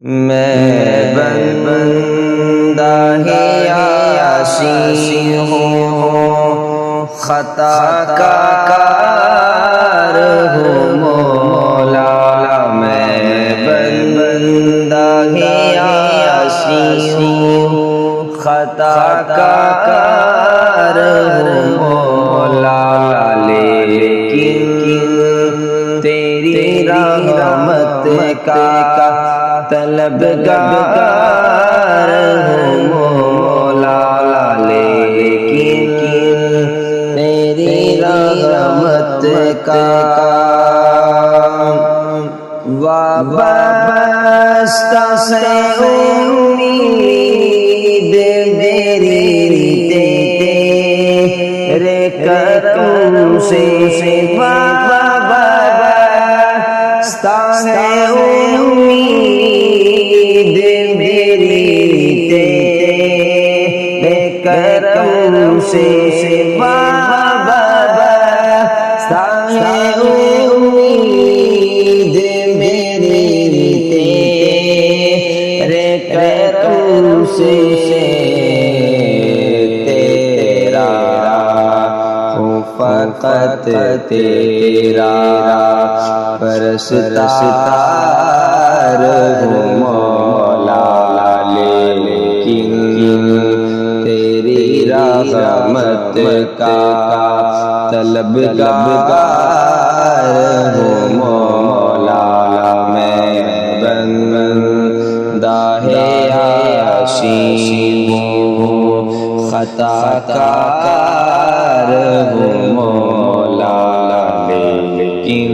میں بندہ ہی عاصی ہوں، خطا کار ہوں مولا۔ میں بندہ ہی عاصی ہوں، خطا کار ہوں مولا، لیکن تیری رحمت کا طلبگار ہوں مولا، لیکن تیری رحمت کا وابستہ ہے امید میری تیرے کرم سے، وابستہ ہے امید میری تیرے کرم سے، وابستہ ہے امید میری تیرے کرم سے۔ تیرا ہوں فقط تیرا پرستار ہوں مولا، لیکن تیری رحمت کا طلبگار ہوں مولا۔ میں بندہ ہے عاصی ہوں، خطا کار ہوں مولا، لیکن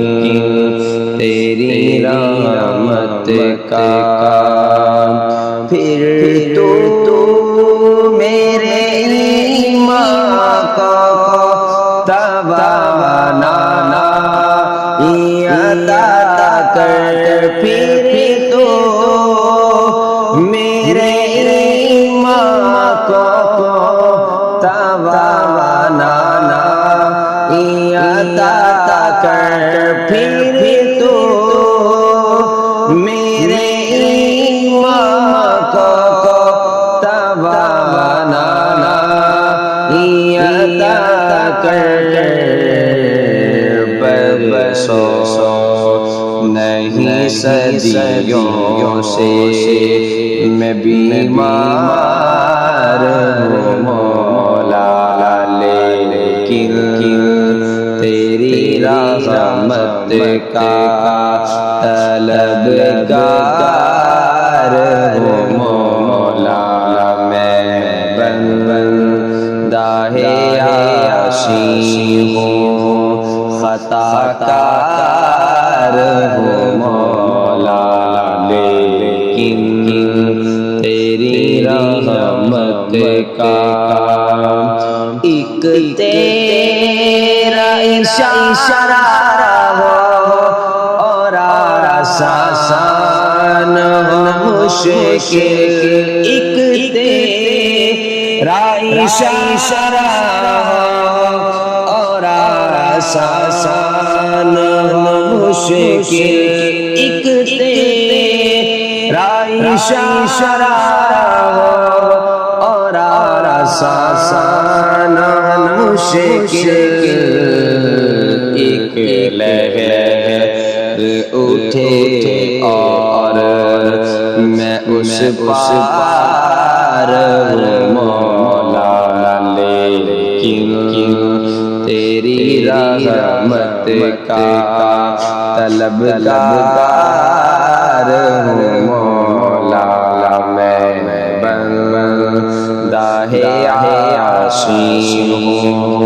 تیری رحمت کا پھر تو میرے ایمان کو توانائی عطا کر، پھر تو میرے ایمان کو توانائی عطا کر، پھر تو میرے ایمان کو توانائی عطا کر۔ برسوں نہیں صدیوں سے میں بیمار ہوں مولا، لیکن تیری رحمت کا طلبگار ہوں مولا۔ میں بندہ ہے عاصی ہوں، خطا کار ہوں مولا، لیکن تیری رحمت کا ایک تیرا اشارہ ہو اور آسان ہو مشکل، ایک تیرا اشارہ ہو اور آسان ہو مشکل، ایک تیرا اشارہ ہو اور آسان مشکل، ایک لہر اٹھے اور میں اس پار ہوں مولا، لیکن تیری رحمت کا طلبگار ہوں مولا۔ میں بندہ ہے عاصی ہوں،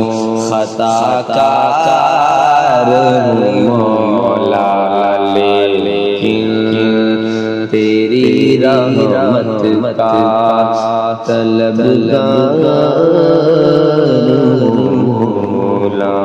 خطا کار ہوں مولا، لیکن تیری رحمت کا طلبگار ہوں مولا۔